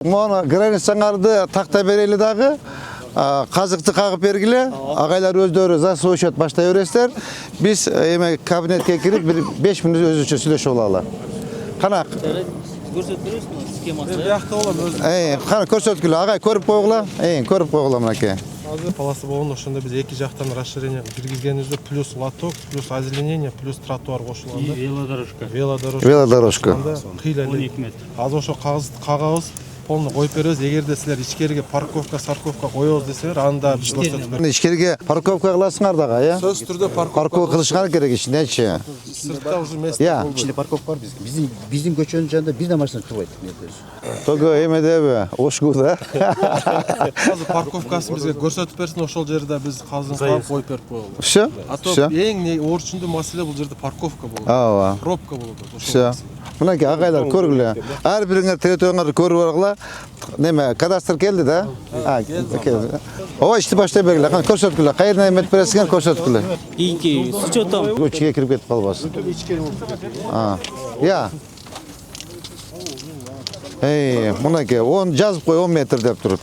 Моны границаңарды такта берели дагы. Казыкты кагып бергиле. Агайлар өздөрү засвойчот баштай бересиздер. Биз эме кабинетке кирип 5 мүнөт өзүнчө сүйлөшүп алалы. Канак. Көрсөтүп бересизби схемасы? Биякта болом өзү. Кана көрсөткүлө. Агай көрүп койгула. Көрүп койгула мынакей. Азыр полоса болгондо ошондо биз эки жактан расширение киргизгенибизде плюс лоток, плюс озеленение, плюс тротуар кошулганда. Велодорожка. Велодорожка. Кыйла 12 метр. Азыр ошо кагабыз полный коюп беребиз. Эгерде силер ичкериге парковка, сарковка коебуз десеңер, анда биз көрсөтүп беребиз. Ичкерге парковка кыласыңар дагы, э? Сөз түрдө Парковка кылышыңар керек ичиндечи. сыртта уже место Я. болбойт. İçinde park var bizim göçönün canında bir de maçtan turbayt. Того эмедеби? Ошкуда. Азыр парковкасын бизге көрсөтүп берсин, ошол жерде биз казын кылып коюп берип коелу. Всё? А то Всё? эң орчундуу маселе бул жерде парковка болот. Ооба. Пробка болот. Всё. Мынакей агайлар көргүлө. Ар бириңер территорияңарды көрүп баргыла. Неме, кадастр келди да? Келди. Ооба, ишти баштай бергиле. Кана көрсөткүлө. Кайерден эметип бересиңер көрсөткүлө. Кийинки с учетом Ичиге кирип кетип калбасын. Я. Мынакей, 10 жазып кой 10 метр деп туруп,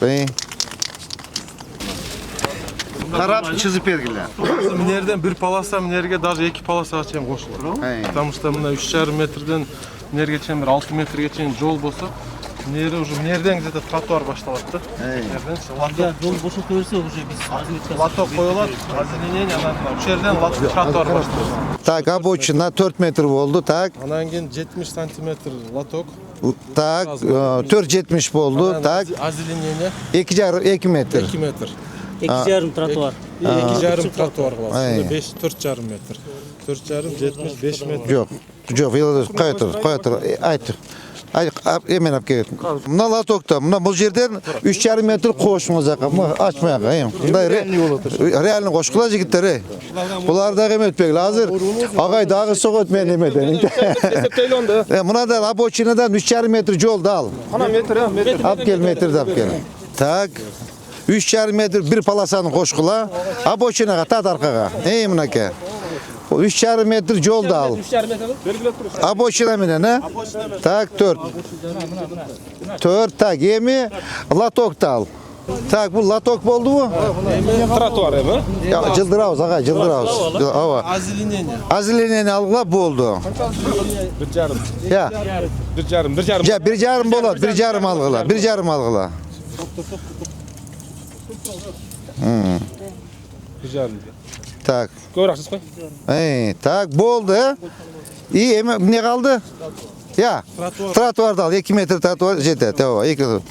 Карап чызып бергиле. Минерден бир полоса, минерге даже эки полосага чейин кошулат. Потому что мына 3,5 метрден минерге чейин бир 6 метрге чейин жол болсо, минерден где-то тротуар башталат да. жол бошотто берсе уже биз разметка. Лоток коюлат, озеленение, анан у жерден тротуар башталат. Так, обочина 4 метр болду, так. Анан кийин 70 сантиметр лоток. Так, 4,70 болду, так. Озеленение 2 метр. 2 метр. 2,5 тротуар. 2,5 тротуар кылат. 4,5 метр. 4,5 70 5 метр. Жок, кайтыр, айт. Эмен алып келет. Мына лотокто, мына бул жерден 3,5 метр кошуңуз жака, ачмайга, мындай реально кошкула жигиттер, Булар дагы эметпегиле. Азыр агай дагы согот мен эмеден. Мынадан обочинадан 3,5 метр жолду ал. Ана метр, Алып кел, метрди алып кел. Так. 3,5 метр бир полосаны кошкула. Обочинага тат аркага. Мынакей. 3,5 метр жолду ал. 3,5 метр белгилеп туруш. Обочина менен, Так, 4. 4, так, эми лотокты ал. Так, бул лоток болдубу? Тротуар эми? Жылдырабыз, ага, жылдырабыз. Ооба. Озеленение. Озеленение алгыла болду. 1,5. Я. 1,5. Ja, 1,5 болот, 1,5 алгыла, 1,5 алгыла. 1,5. Так. Көрөсүз кой. Так, болду, И эми эмне калды? Я. Тротуарды ал, 2 метр тротуар жетет, ооба, 2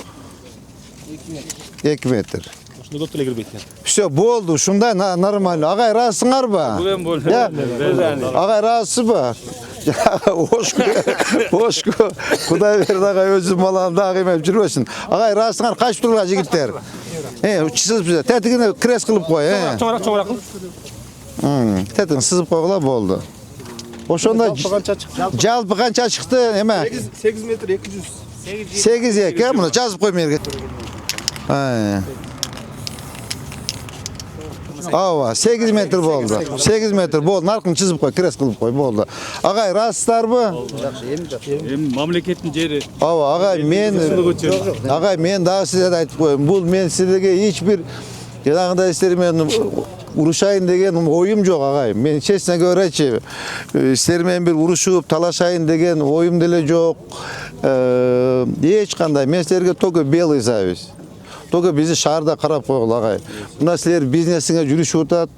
метр. Ушуну көп деле кирбейт экен. Всё, болду, ушундай нормально. Агай ыраазысыңарбы? Агай ыраазысызбы? Ошку. Кудай берди агай өзү маланы дагы эмеп жүрбөсүн. Агай ыраазысыңар, качып тургула жигиттер. Сызып, тетигине крес кылып кой, Чоңураак кыл. Тетигин сызып койгула болду. Ошондо жалпы канча чыкты, эме? 8 метр 200. 8 эки, муну жазып кой мерге. Ооба, 8 метр болду. 8 метр болду. Наркын чызып кой, крес кылып кой, болду. Агай, ыраазысыздарбы? Эми мамлекеттин жери. Ооба, агай, мен дагы сизге айтып коеюн. Бул мен силерге эч бир жанагындай силер менен урушайын деген оюм жок, агай. Мен честно говорячи, силер менен бир урушуп, талашайын деген оюм деле жок. Эч кандай. Мен силерге только белый зависть. Только бизди шаарда карап койгула, агай. Мына силер бизнесиңе жүрүшүп атат,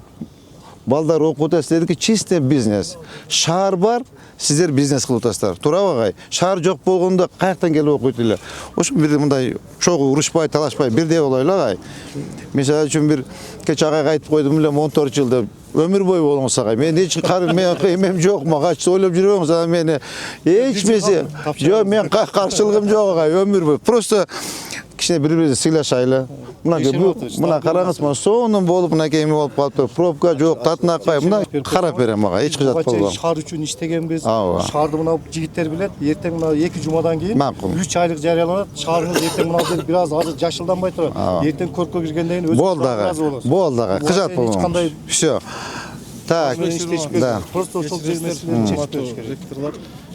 балдар окуп атат, силердики чисто бизнес. Шаар бар, сиздер бизнес кылып атасыздар. Туурабы, агай? Шаар жок болгондо каяктан келип окуйт эле? Ошо бир мындай чогуу урушпай, талашпай бирдей болойлу, агай. Мисалы үчүн бир кеч агайга айтып койдум эле 14 жыл деп. Өмүр бою болуңуз, агай. Мен эч эмем жок, мага ойлоп жүрбөңүз, ана мени эч нерсе. Жок, мен каршылыгым жок, агай, өмүр бою. Просто кичине бири-бирибизди сыйлашайлы. Мына караңыз, мына сонун болуп, мынакей эме болуп калыптыр. Пробка жок, татын акпай. Мына карап берем ага, эч кыжат болбойм. Шаар үчүн иштегенбиз. Шаарды мына жигиттер билет. Эртең мына 2 жумадан кийин 3 айлык жарыяланат. Шаарыбыз эртең мына бир аз жашылданбай турат. Эртең көркө киргенден кийин болду ага. Болду ага, кыжат болбойм. Всё. Так, да. Просто ошол жерден чечип бериш керек.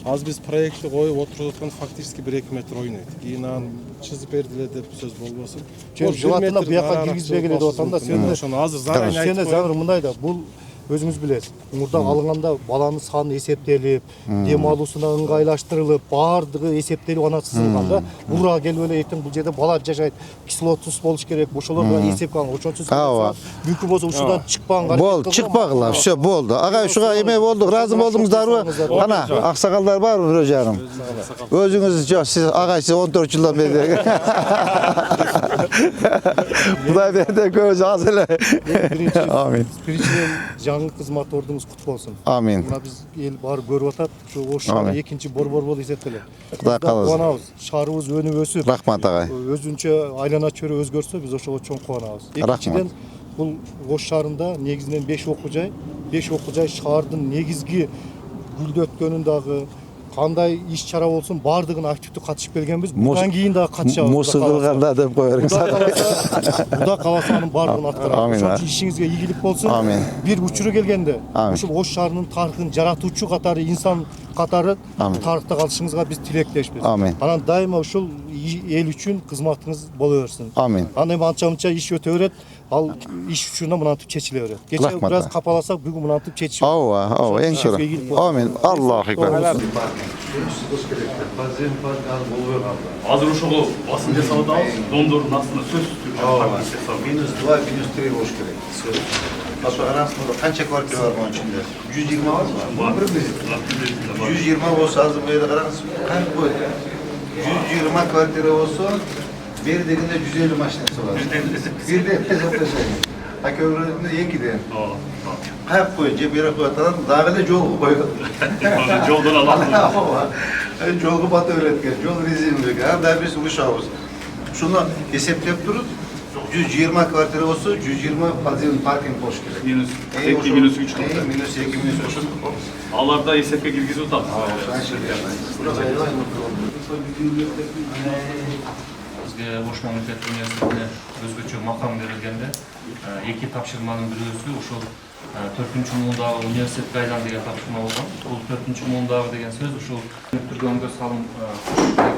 Азыр биз проектти коюп отуруп аткан фактически 1-2 метр ойнойт. Кийин аны чызып бердилер деп сөз болбосун. Жылатына буяка киргизбегиле деп атам да, сен ошону азыр заранее айтып сен Замир мындай да, бул өзүңүз билесиз. Мурда алынганда баланын саны эсептелип, дем алуусуна ыңгайлаштырылып, баардыгы эсептелип анан сызылган да. Бура келип эле эртең бул жерде бала жашайт, кислотсуз болуш керек, ошолорго эсепке алып, ошончо мүмкүн болсо ушудан чыкпаганга Болду, чыкпагыла, все болду. Агай ушуга эме болдук, ыраазы болдуңуздарбы? Кана, аксакалдар барбы бирөө жагым? Өзүңүз жок, сиз агай сиз 14 жылдан бери. Кудай берди көзү аз эле. Амин. жаңы кызмат ордуңуз куту болсун. Амин. Мына биз эл баары көрүп атат. Ушу Ош шаары экинчи борбор болуп эсептелет. Кудай кааласа. Кубанабыз. Шаарыбыз өнүп өсүп. Рахмат агай. Өзүнчө айлана чөйрө өзгөрсө биз ошого чоң кубанабыз. Экинчиден бул Ош шаарында негизинен 5 окуу жай. 5 окуу жай шаардын негизги гүлдөткөнүн дагы кандай иш чара болсун баардыгына активдүү катышып келгенбиз. Bundan кийин дагы катышабыз. Мусу кылганда деп коерсиң. Кудай кааласа анын баардыгын аткарабыз. Амин. Ошон үчүн ишиңизге ийгилик болсун. Амин. Бир учуру келгенде ушул Ош шаарынын тарыхын жаратуучу катары, инсан катары тарыхта калышыңызга биз тилектешпиз. Амин. Анан дайыма ушул эл үчүн кызматыңыз боло берсин. Амин. Аны анча-мынча иш өтө берет. Ал иш учурунда мынантип чечиле берет. Кече бир аз капаласак бүгүн мынантип чечишип. Ооба, эң чоң. Амин. Аллаху акбар. Азыр ошого басым жасап атабыз. Дондордун астына сөзсүз түрдө Минус 2, минус 3 болуш керек. Ошо арасында канча квартира бар монун ичинде? 120 барбы? 120 болсо азыр бу жерде караңыз, канча койду? 120 квартира болсо, бери дегенде 150 машина салат. Бирден эсептешең. А көбүрөөндө 2ден. Каяк коюп, же бери коюп атат, дагы эле жолго коюп. жолдон алат. Жолго бата берет экен, жол резиновый. Анда биз урушабыз. Шуну эсептеп туруп, 120 квартира болсо, 120 подземный паркинг болуш керек. Минус 2, минус 3 кылып. Минус 2, минус 3. Аларда эсепке киргизип атабыз. Бизге Ош мамлекеттик университетине өзгөчө макам берилгенде эки тапшырманын бирөөсү ошол 4-муундагы университетке айлан деген тапшырма болгон. Бул 4-муундагы деген сөз ушул түргөнгө салым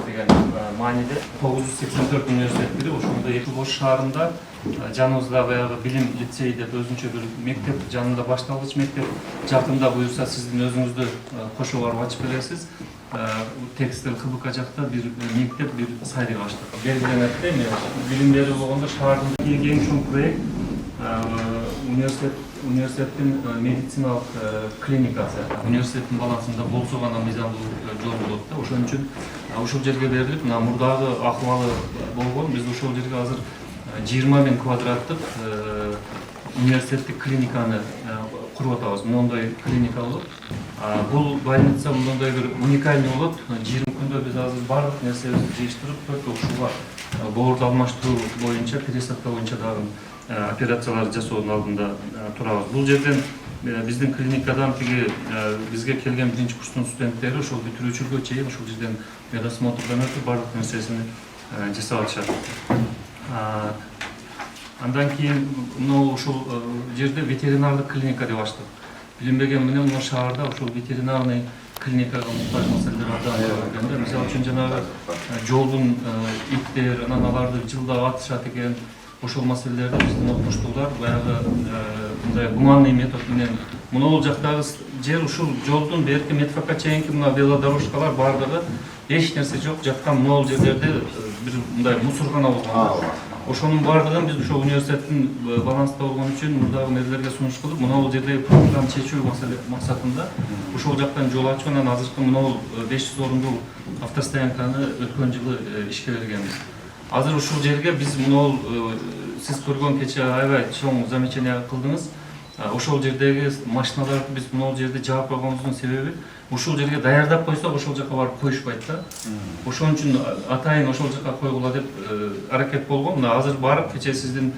деген мааниде 984 университет бири ошондо эки Ош шаарында жаныбызда баягы билим лицей деп өзүнчө бир мектеп жанында башталгыч мектеп жакында буюрса сиздин өзүңүздү кошо барып ачып бересиз. Текстил КБК жакта бир мектеп, бир сайдык ачтык. Белгиленет эми билим берүү болгондо шаардын эң чоң проект университеттин медициналык клиникасы. Университеттин балансында болсо гана мыйзамдуу жол болот да. Ошон үчүн ушул жерге берилип, мына мурдагы акыбалы болгон. Биз ушул жерге азыр 20.000 квадраттык университеттик клиниканы куруп атабыз. Мондой клиника болот. Бул больница мындай бир уникальный болот. 20 күндө биз азыр бардык нерсебизди жыйыштырып, только ушуга боорду алмаштыруу боюнча, пересадка боюнча дагы операциялар жасоонун алдында турабыз. Бул жерден биздин клиникадан тиги бизге келген биринчи курстун студенттери ошол бүтүрүүчүгө чейин ушул жерден медосмотрдан өтүп бардык нерсесин жасап атышат. Андан кийин мына ушул жерде ветеринардык клиника деп ачтык. Билинбеген менен мына шаарда ушул ветеринарный клиникага муктаж маселелер абдан көп экен. Мисалы үчүн жанагы жолдун иттер, анан аларды жылда атышат экен. Ошол маселелерди биздин окумуштуулар баягы мындай гуманный метод менен мына жактагы жер ушул жолдун берки метрокко чейинки мына велодорожкалар баардыгы эч нерсе жок жаткан мына жерлерде бир мындай мусоркана болгон. Ошонун баардыгын биз ошол университеттин баланста болгон үчүн мурдагы мээлерге сунуш кылып, мына жердеги проблеманы чечүү максатында ошол жактан жол ачып, анан азыркы мына 500 орундуу автостоянканы өткөн жылы ишке бергенбиз. Азыр ушул жерге биз мына сиз көргөн кече аябай чоң замечание кылдыңыз. Ошол жердеги машиналарды биз мына жерде жаап койгонубуздун себеби ушул жерге даярдап койсок ошол жака барып коюшпайт да. Ошон үчүн атайын ошол жака койгула деп аракет болгон. Мына азыр барып кече сиздин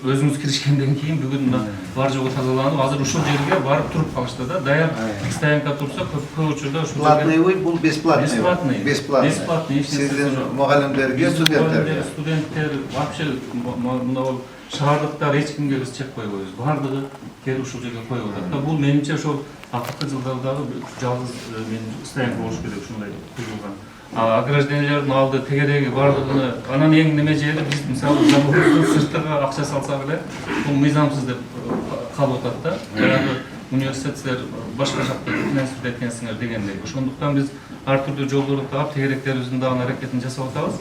өзümüz киришкенден кийин бүгүн мына бар жогу тазаланып, азыр ушул жерге барып туруп калышты да. Даяр стоянка турса көп учурда ушул Платный ой, бул бесплатный. Бесплатный. Бесплатный. Бесплатный, эч нерсеси Сиздин жок. мугалимдерге, студенттерге. Студенттер, вообще мына шаардыктар эч кимге биз чек койбойбуз. Бардыгы келип ушул жерге коюп атат да. Бул менимче ошол акыркы жылдардагы жалгыз менин стоянка болуш керек ушундай курулган. Ограждениялардын алды тегереги бардыгыны анан эң неме жери биз мисалы заводдун сыртыга акча салсак эле бул мыйзамсыз деп калып атат да. Баягы университеттер башка жакта финансировать этесиңер дегендей. Ошондуктан биз ар түрдүү жолдорду таап тегеректерибиздин дагы аракетин жасап атабыз.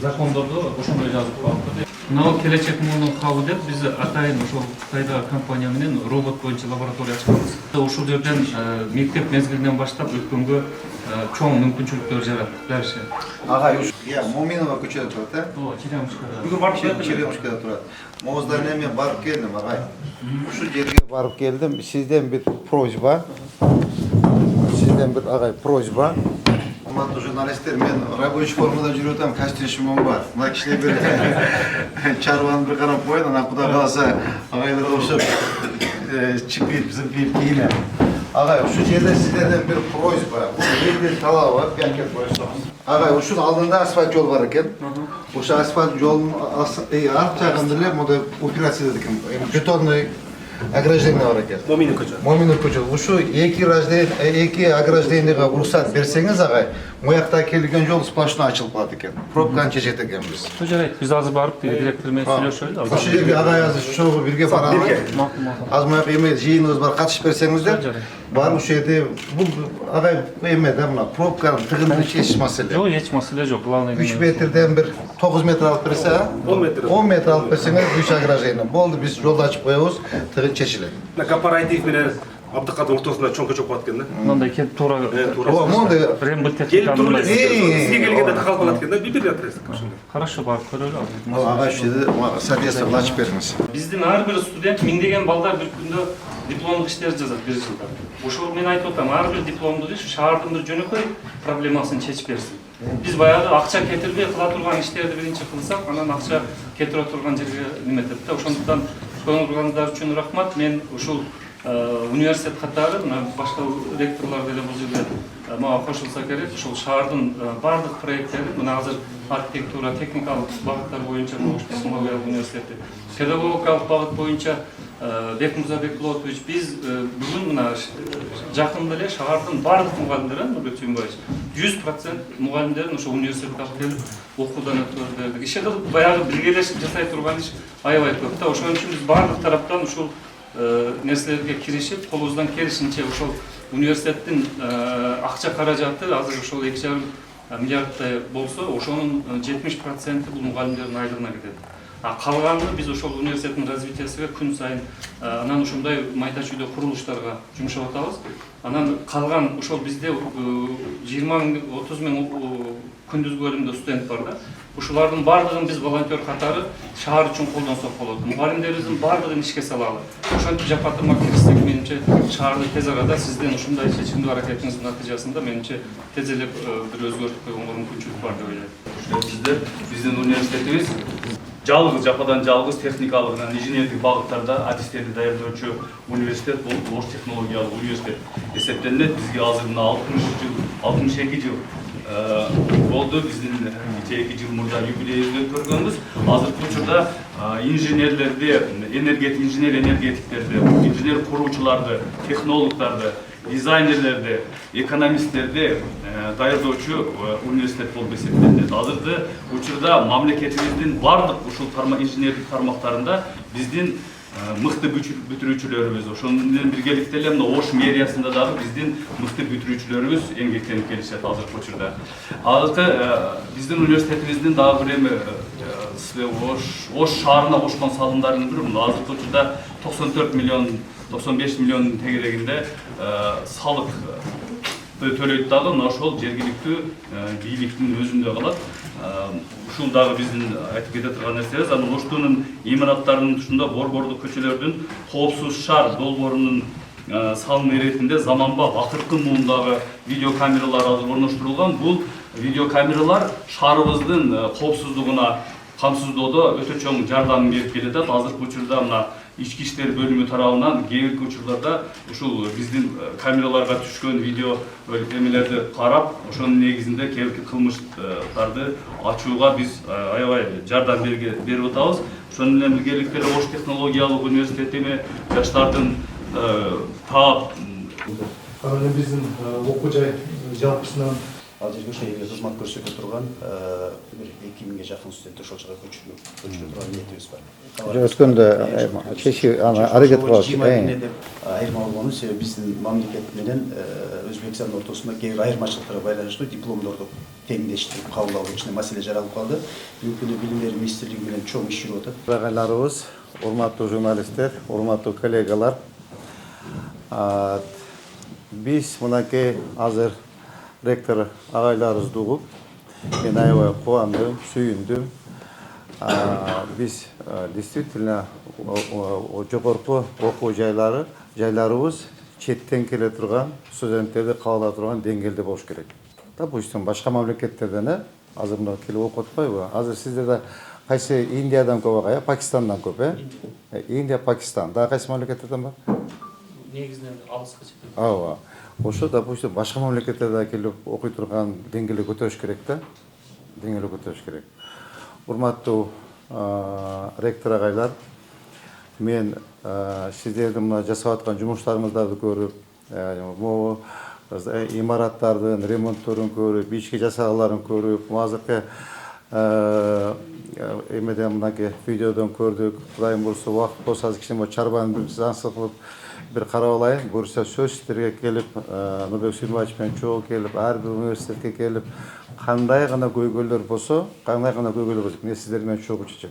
Закондордо ошондой жазып калыптыр. Мына келечек муунун кабы деп биз атайын ошол Кытайдагы компания менен робот боюнча лаборатория ачканбыз. Ушул жерден мектеп мезгилинен баштап өткөнгө чоң мүмкүнчүлүктөр жараттык дальше. Агай, Моминова көчөдө турат, э? Ооба, Черемушкада. Бүгін барып келдім. Черемушкада турат. Моздания мен барып келдим, агай. Ушул жерге барып келдим. Сизден бир просьба. Сизден бир агай просьба. Урматтуу журналисттер, мен рабочий формада жүрүп атам, костюмум бар. Мына кишилер бир чарбаны бир карап коюн, анан кудай кааласа агайларга окшоп чипип, зыпип кийинем. Агай, ушул жерде сиздерден бир просьба. Бул элдин талабы, пианкет коюшсаңыз. Агай, ушунун алдында асфальт жол бар экен. Ошо асфальт жолдун арт жагында эле мондай операция экен. Бетонный ограждение бар экен. Моминов көчө. Ушу эки ограждениеге уруксат берсеңиз, агай, муякта келген жол сплошной ачылып калат экен. Пробканы чечет экенбиз. Жарайт, биз азыр барып директор менен сүйлөшөлү. Ошол жерге агай азыр чогуу бирге барабыз. Аз маяк эме жыйыныбыз бар, катышып берсеңиздер. Барып ушул жерде бул агай эме да мына пробканын тыгынын чечиш маселе. Жок, эч маселе жок. Главный 3 метрден бир 9 метр алып берсе, 10 метр алып берсеңиз 3 ограждение. Болду, биз жолду ачып коебуз, тыгын чечилет. Кооператив менен Абдыкадыр ортосунда чоң көчө коет экен да. Мындай келип туура Ооба, мондай ремонт Келип техниканы туруп эле менен. сизге келгенде такалып калат экен да. Бир адресик ошондой. Хорошо, барып көрөлү. агай ушул жерде соответственно ачып бериңиз. Биздин ар бир студент миңдеген балдар бир күндө дипломдук иштерди жазат бир жылда. Ошол мен айтып атам, ар бир дипломдук иш шаардын бир жөнөкөй проблемасын чечип берсин. Биз баягы акча кетирбей кыла турган иштерди биринчи кылсак, анан акча кетире турган жерге неметет да. Ошондуктан көңүл бурганыңыздар үчүн рахмат. Мен ушул университет катары башка ректорлор деле бул жерде мага кошулса керек. Ушул шаардын бардык проекттерин мына азыр архитектура, техникалык багыттар боюнча Технологиялык университети, педагогикалык багыт боюнча Бекмырза Бекболотович, биз бүгүн мына жакында эле шаардын бардык мугалимдерин, Нурбек Сүйүнбаевич, 100% мугалимдерин ошо университетке алып келип окуудан өткөрдүк. Иши кылып баягы биргелешип жасай турган иш аябай көп да. Ошон үчүн биз бардык тараптан ушул нерселерге киришип, колубуздан келишинче ошол университеттин акча каражаты азыр ошол 2,5 миллиарддай болсо, ошонун 70% бул мугалимдердин айлыгына кетет. Калганды биз ошол университеттин развитиясыга күн сайын анан ушундай майда чүйдө курулуштарга жумшап атабыз. Анан калган ошол бизде 20-30 миң күндүз бөлүмдө студент бар да. Ушулардын бардыгын биз волонтер катары шаар үчүн колдонсок болот. Мугалимдерибиздин бардыгын ишке салалы. Ошентип жапатырма киришсек, менимче шаарды тез арада сиздин ушундай чечимдүү аракетиңиздин натыйжасында менимче тез эле бир өзгөртүп койгонго мүмкүнчүлүк бар деп ойлойм. Биздин университетибиз жалгыз жападан жалгыз техникалык жана инженердик багыттарда адистерди даярдоочу университет бул Ош технологиялык университет эсептелинет. Бизге азыр мына 62 жыл болду. Биздин 2 жыл мурда юбилейибизди өткөргөнбүз. Азыркы учурда инженерлерди, инженер энергетиктерди, инженер куруучуларды, технологдорду, дизайнерлерди, экономисттерди даярдоочу университет болуп эсептелинет. Азыркы учурда мамлекетибиздин бардык ушул инженердик тармактарында биздин мыкты бүтүрүүчүлөрүбүз, ошону менен биргеликте эле мына Ош мэриясында дагы биздин мыкты бүтүрүүчүлөрүбүз эмгектенип келишет азыркы учурда. Азыркы биздин университетибиздин дагы бир эми Ош шаарына кошкон салымдарынын бири мына азыркы учурда 95 миллион тегерегинде салык төлөйт дагы, мына ошол жергиликтүү бийликтин өзүндө калат. Ушул дагы биздин айтып кете турган нерсебиз. Анан Оштунун имараттарынын тушунда борбордук көчөлөрдүн коопсуз шаар долбоорунун салым иретинде заманбап акыркы муундагы видеокамералар азыр орноштурулган. Бул видеокамералар шаарыбыздын коопсуздугуна камсыздоодо өтө чоң жардам берип келет. Азыркы учурда мына ички иштер бөлүмү тарабынан кээ бир учурларда ушул биздин камераларга түшкөн видео эмелерди карап, ошонун негизинде кээ бир кылмыштарды ачууга биз аябай жардам берип атабыз. Ошону менен биргеликте Ош технологиялык университетине жаштардын таап Анан биздин окуу жай жалпысынан Ал жерге ошол жерге кызмат көрсөтө турган бир 2000ге жакын студент ошол жака көчүрө турган ниетибиз бар. Өткөндө чечи аракет кылабыз. Айырма болгону себеби биздин мамлекет менен Өзбекстандын ортосунда кээ бир айырмачылыктарга байланыштуу дипломдорду теңдештирип кабыл алуу ушундай маселе жаралып калды. Бүгүнкү күнү Билим берүү министрлиги менен чоң иш жүрүп атат. Агайларыбыз, урматтуу журналисттер, урматтуу коллегалар. Биз мынакей азыр ректор агайларыбызды угуп, мен аябай кубандым, сүйүндүм. Биз действительно жогорку окуу жайларыбыз четтен келе турган студенттерди кабыл ала турган деңгээлде болуш керек. Допустим, башка мамлекеттерден азыр мына келип окуп атпайбы? Азыр сиздерде кайсы Индиядан көп агай, Пакистандан көп, Индия, Пакистан. Дагы кайсы мамлекеттерден бар? Негизинен алыска чет. Ооба. Ошо, допустим, башка мамлекеттерде келип окуй турган деңгээлди көтөрүш керек да. Деңгээлди көтөрүш керек. Урматтуу ректор агайлар, мен сиздердин мына жасап аткан жумуштарыңыздарды көрүп, могу имараттардын ремонтторун көрүп, ички жасагаларын көрүп, азыркы эмеден мынакей видеодон көрдүк. Кудайым буйрса убакыт болсо кичине чарбаны бир зансыз кылып бир карап алайын. Буйрса сөз сиздерге келип, Нурбек Сүйүнбаевич менен чогуу келип, ар бир университетке келип, кандай гана көйгөйлөр болсо, мен сиздер менен чогуу чечем.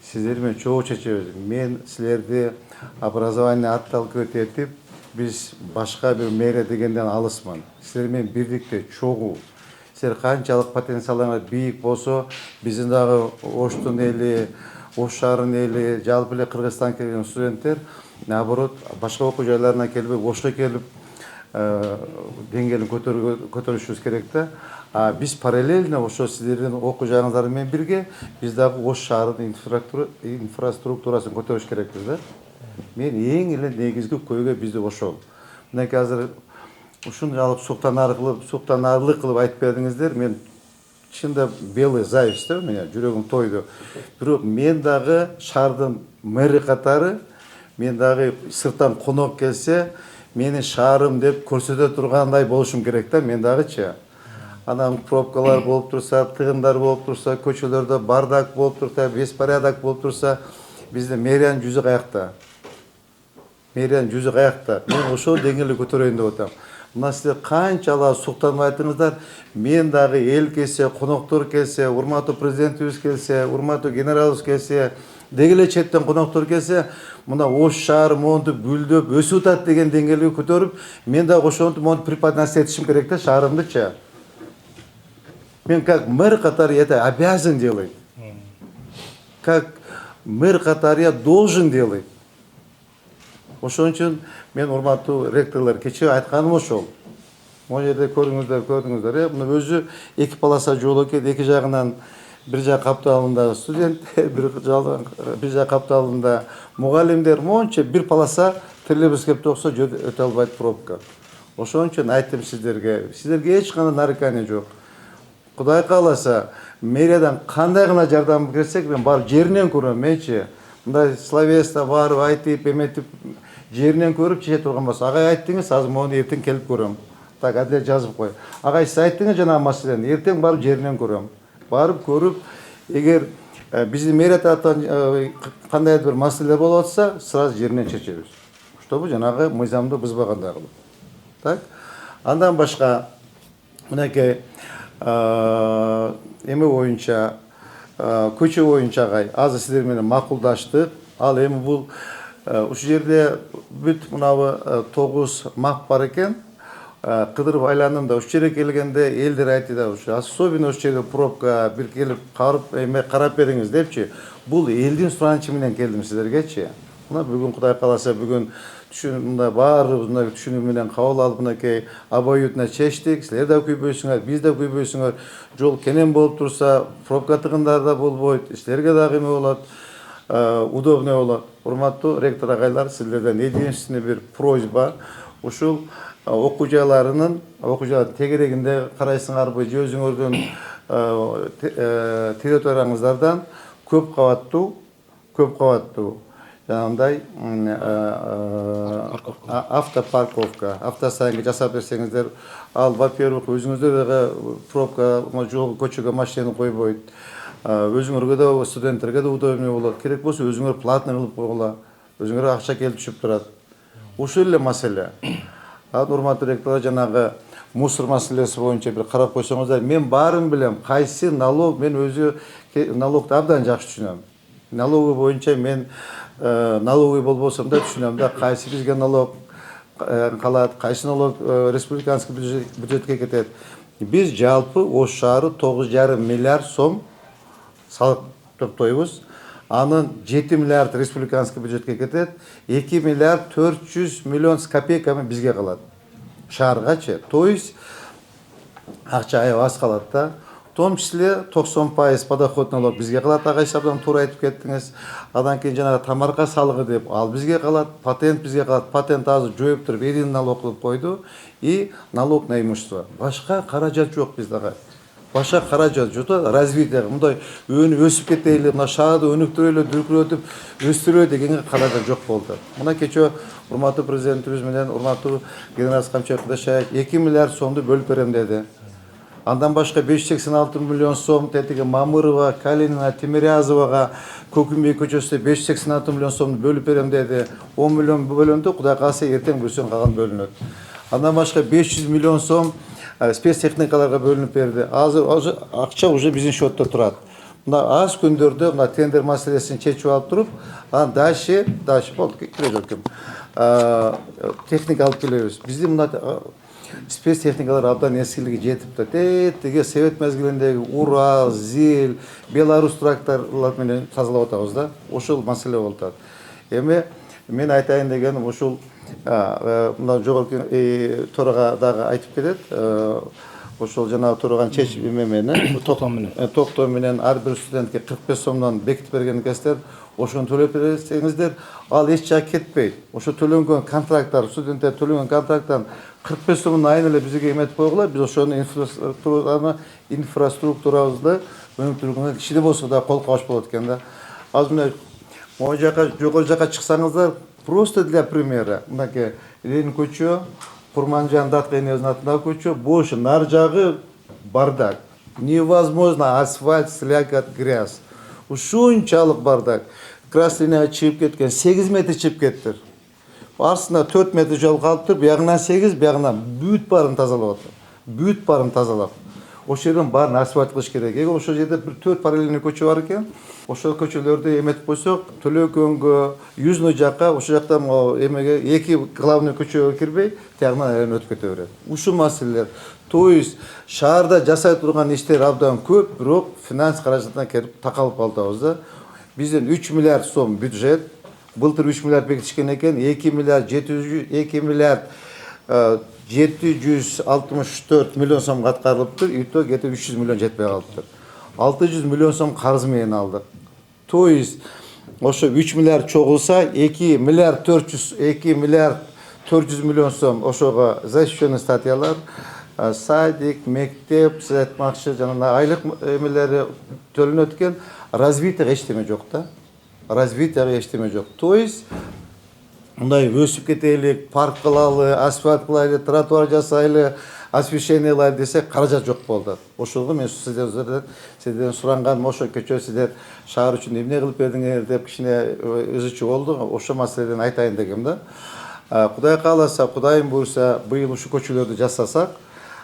Сиздер менен чогуу чечебиз. Мен силерди образование отталкивать этип, биз башка бир мэрия дегенден алысмын. Силер менен бирдикте чогуу. Силер канчалык потенциалыңар бийик болсо, биздин дагы Оштун эли, Ош шаарынын эли, жалпы эле Кыргызстанга келген студенттер, наоборот, башка окуу жайларына келбей, Ошко келип деңгээлин көтөрүшүбүз керек да. Биз параллельно ошо сиздердин окуу жайыңыздар менен бирге биз дагы Ош шаарынын инфраструктурасын көтөрүш керекпиз да. Мен эң эле негизги көйгөй бизде ошол. Мынакей азыр ушуну алып суктанарлык кылып айтып бердиңиздер. Мен чында белый зависть да, менин жүрөгүм тойду. Бирок мен дагы шаардын мэри катары, мен дагы сырттан конок келсе, менин шаарым деп көрсөтө тургандай болушум керек да, мен дагычы. Анан пробкалар болуп турса, тыгындар болуп турса, көчөлөрдө бардак болуп турса, беспорядок болуп турса, бизде мэриянын жүзү каякта? Мэриянын жүзү каякта? Мен ошол деңгээлге көтөрөйүн деп атам. Мына сиздер канчалык суктанып айттыңыздар, мен дагы эл келсе, коноктор келсе, урматтуу президентибиз келсе, урматтуу генералыбыз келсе, деги эле четтен коноктор келсе, мына Ош шаары монтип гүлдөп өсүп атат деген деңгээлге көтөрүп, мен дагы ошентип монтип преподносить этишим керек да шаарымдычы. Мен как мэр катары это обязан делать. Как мэр катары я должен делать. Ошон үчүн мен урматтуу ректорлор кечээ айтканым ошол. Могу жерде көрдүңүздөр, мына өзү эки полоса жол экен, эки жагынан бир жак капталында студент, бир жак капталында мугалимдер, монча бир полоса троллейбус кеп токсо өтө албайт пробка. Ошон үчүн айттым сиздерге эч кандай нарекание жок. Кудай кааласа, мэриядан кандай гана жардам берсек, мен барып жеринен көрөм, менчи. Мындай словесно барып айтып, эметип жеринен көрүп чече турган болсо, агай айттыңыз, азыр мону эртең келип көрөм. Так, адилет жазып кой. Агай сиз айттыңыз жана маселени, эртең барып жеринен көрөм. Барып көрүп, эгер биздин мэрия тараптан кандайдыр бир маселелер болуп атса, сразу жеринен чечебиз. Чтобы жанагы мыйзамды бузбагандай кылып. Так? Андан башка мынакей эме боюнча, көчө боюнча агай, азыр сиздер менен макулдаштык. Ал эми бул ушу жерде бүт мынабы 9 мап бар экен. Кыдырып айланымда ушу жерге келгенде элдер айтты да, ушу особенно ушу жерде пробка бир келип карап бериңиз депчи. Бул элдин суранычы менен келдим сиздергечи. Мына бүгін Құдай қаласа бүгін мына баарыбыз мына түшүнүү менен кабыл алып мынакей абай үтүнө чечтик. Силер да күйбөйсүңөр, биз да күйбөйсүңөр. Жол кенен болуп турса, пробка тыгындар да болбойт. Силерге дагы эме болот, удобный болот. Урматтуу ректор агайлар, силерден единственный бир просьба. Ушул окуу жайларынын тегерегинде карайсыңарбы же өзүңөрдүн территорияңыздардан көп кабаттуу жанагындай автопарковка, автосаянга жасап берсеңиздер, ал во-первых өзүңүздөр дагы пробка жол көчөгө машинаны койбойт. Өзүңөргө да студенттерге да удобный болот. Керек болсо өзүңөр платный кылып койгула. Өзүңөр акча келип түшүп турат. Ушул эле маселе. Урматтуу ректор, жанагы мусор маселеси боюнча бир карап койсоңуздар, мен баарын билем. Кайсы налог, мен өзү налогду абдан жакшы түшүнөм. Налоги боюнча мен налоги болбосом да түшүнөм да, кайсы бизге налог калат, кайсы налог республиканский бюджетке кетет. Биз жалпы Ош шаары 9,5 миллиард сом салык топтойбуз. Анын 7 миллиард республиканский бюджетке кетет, 2 миллиард 400 миллион с копейками бизге калат. Шааргачы. То есть акча аябай аз калат да. В том числе 90% подоход налог бизге калат, агайсы абдан туура айтып кеттиңиз. Адан кийин жанагы тамарка салыгы деп ал бизге калат, патент бизге калат. Патент азыр жоюп туруп единый налог кылып койду и налог на имущество. Башка каражат жок бизде. Башка каражат жок. Развитие мындай өсүп кетели, мына шаарды өнүктүрөлү, дүркүрөтүп, өстүрөлү деген каражат жок болду. Мына кечээ урматтуу президентибиз менен урматтуу генерал Камчыбек Кудашаев 2 миллиард сомду бөлүп берем деди. Андан башка 586 миллион сом тетиги Мамырова, Калинина, Тимирязовага, Көкүмбей көчөсүнө 586 миллион сомду бөлүп берем деди. 10 миллион бөлүндү, Кудай кааласа эртең бүрсөң калган бөлүнөт. Андан башка 500 миллион сом спецтехникаларга бөлүнүп берди. Азыр акча уже биздин счетто турат. Мына аз күндөрдө мына тендер маселесин чечип алып туруп, анан дальше болду, кире жокем. Техника алып келебиз. Биздин мына спецтехникалар абдан эскилиги жетип да. Тетиги совет мезгилиндеги Урал, Зил, Беларусь тракторлар менен тазалап атабыз да. Ошол маселе болуп атат. Эми мен айтайын дегеним ушул мына жогорку төрага дагы айтып келет. Ошол жанагы турган чечим менен токтоо менен ар бир студентке 45 сомдон бекитип берген экенсиздер. Ошону төлөп берсеңиздер, ал эч жака кетпейт. Ошо төлөнгөн контракттар, студенттер төлөнгөн контракттан 45 сомдун айын эле бизге эметип койгула. Биз ошону инфраструктурабызды өнүктүргөнгө кичине болсо да кол кабыш болот экен да. Азыр мына могу жака жогору жака чыксаңыздар, просто для примера, мынакей Ленин көчө, Курманжан Даткеневиздин атындагы көчө, бош, нар жагы бардак. Невозможно асфальт, слякоть, грязь. Ушунчалык бардак. Красный линияга чыгып кеткен, 8 метр чыгып кеттир. Арсында 4 метр жол калыптыр, бuyagынан 8, бuyagынан бүт барын тазалап атат. Бүт барын тазалап. Ошол жерден барын асфальт кылыш керек. Эгер ошол жерде бир 4 параллельный көчө бар экен, ошол көчөлөрдү эметип койсок, Төлөкөнгө, Южный жакка, ошол жактан эмеге 2 главный көчөгө кирбей, тягынан өтүп кете берет. Ушул маселелер. То есть шаарда жасай турган иштер абдан көп, бирок финанс каражатына келип такалып калдыбыз да. Бизден 3 миллиард сом бюджет, былтыр 3 миллиард бекитишкен экен, 2 миллиард 764 миллион сом аткарылыптыр, итог 300 миллион жетпей калыптыр. 600 миллион сом карыз менен алдык. То есть ошо 3 миллиард чогулса 2 миллиард 400 миллион сом ошого защищенный статьялар, садик, мектеп, сиз айтмакчы жана айлык эмелери төлөнөт экен, развитиеге эчтеме жок да. Развитиеге эчтеме жок. То есть мындай өсүп кетелик, парк кылалы, асфальт кылайлы, тротуар жасайлы, освещение кылайлы десек, каражат жок болду. Ошого мен сиздерден суранганым ошо көчө сиздер шаар үчүн эмне кылып бердиңер деп кичине өзүчү болду. Ошо маселеден айтайын дегем да. Кудай кааласа, Кудайым буйрса, быйыл ушу көчөлөрдү жасасак,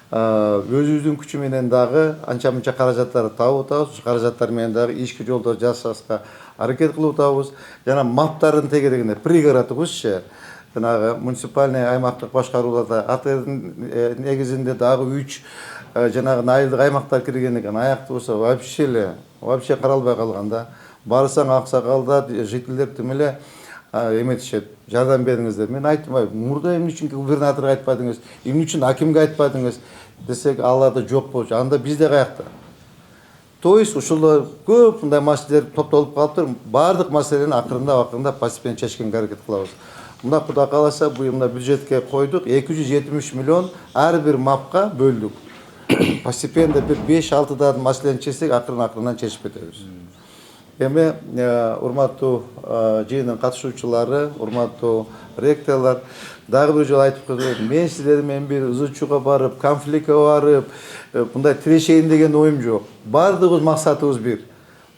өзүбүздүн күчү менен дагы анча-мынча каражаттарды таап атабыз. Каражаттар менен дагы ички жолдор жасашка аракет кылып атабыз. Жана маптардын тегерегинде пригородубузчу, жанагы муниципальный аймактык башкарууларда атырдын негизинде дагы 3 жанагы айылдык аймактар кирген экен. Аякты болсо вообще каралбай калган да. Барсаң аксакалдар, жителдер тим эле эметишет, жардам бериңиздер. Мен айтмайм, мурда эмне үчүн губернаторго айтпадыңыз, эмне үчүн акимге айтпадыңыз десек, алар да жок болчу. Анда биз де каякта. То есть ушул көп мындай маселелер топтолуп калыптыр. Бардык маселени акырында постепенно чечкенге аракет кылабыз. Мына Кудай кааласа быйыл мына бюджетке койдук, 270 миллион ар бир мапка бөлдүк. Постепенно бир 5-6 маселени чечсек, акырын чечип кетебиз. Эми урматтуу жыйындын катышуучулары, урматтуу ректорлор, дагы бир жолу айтып кетейин, мен сиздер менен бир ызычууга барып, конфликтке барып, мындай тирешейин деген оюм жок. Бардыгыбыз максатыбыз бир.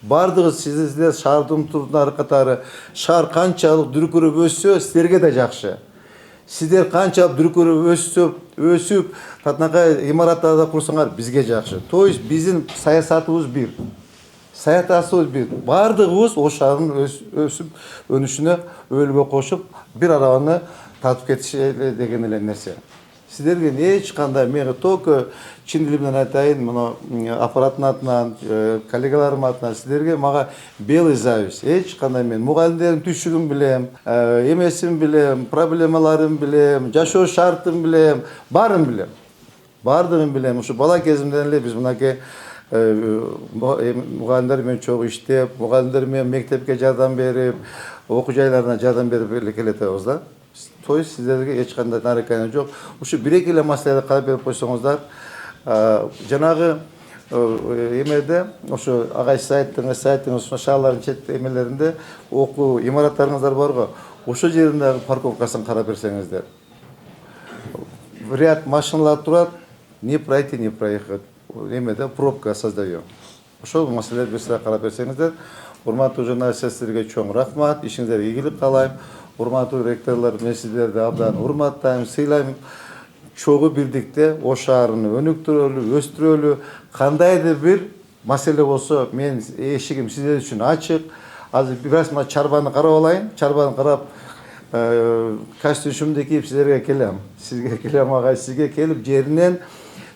Бардыгыбыз сиздер шаардын турдары катары, шаар канчалык дүркүрөп өссө, силерге да жакшы. Сиздер канчалык дүркүрөп өсүп, татынакай имараттарды курсаңар, бизге жакшы. То есть биздин саясатыбыз бир. Саясатыбыз бир. Бардыгыбыз ош шаардын өсүп өнүшүнө өлгө кошуп, бир арабаны татып кетиши деген эле нерсе. Сиздерге эч кандай мен только чын дилим менен айтайын, мына аппараттын атынан, коллегаларым атынан сиздерге мага белый зависть. Эч кандай мен мугалимдердин түшүгүн билем, эмесин билем, проблемаларын билем, жашоо шартын билем, баарын билем. Бардыгын билем. Ушу бала кезимден эле биз мынакей мугалимдер менен чогуу иштеп, мугалимдер менен мектепке жардам берип, окуу жайларына жардам берип келетебиз да. То есть сиздерге эч кандай нарекание жок. Ушу бир-эки эле маселени карап берип койсоңуздар, жанагы эмеде ошо агай сайттын шаарлардын чет эмелеринде окуу имараттарыңыздар барго, ошол жериндеги парковкасын карап берсеңиздер. Ряд машиналар турат, не пройти, не проехать. Эмеде пробка создаю. Ошол маселелерди бир сыра карап берсеңиздер. Урматтуу журналисттерге чоң рахмат, ишиңиздерге ийгилик каалайм. Урматтуу ректорлор, мен сиздерди абдан урматтайм, сыйлайм. Чогуу бирдикте ош шаарын өнүктүрөлү, өстүрөлү, кандайдыр бир маселе болсо, мен эшигим сиздер үчүн ачык. Азыр бираз мына чарбаны карап алайын, чарбаны карап, костюмду кийип сиздерге келем. Сизге келем агай, сизге келип жеринен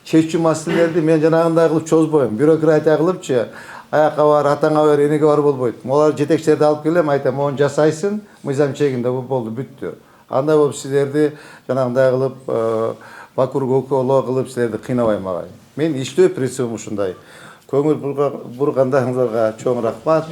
чечүү маселелерди мен жанагындай кылып чозбойм. Бюрократия кылыпчы, аяққа бар, атаңа бар, енеге бар болбойт. Олар жетекчилерди алып келем, айтам, оны жасайсың, мыйзам чегинде болду, бүттү. Андай болуп сиздерди жанагындай кылып, бакурга уколо кылып сиздерди кыйнабайм агай. Мен иштөө принцибим ушундай. Көңүл бургандарыңызга чоң рахмат.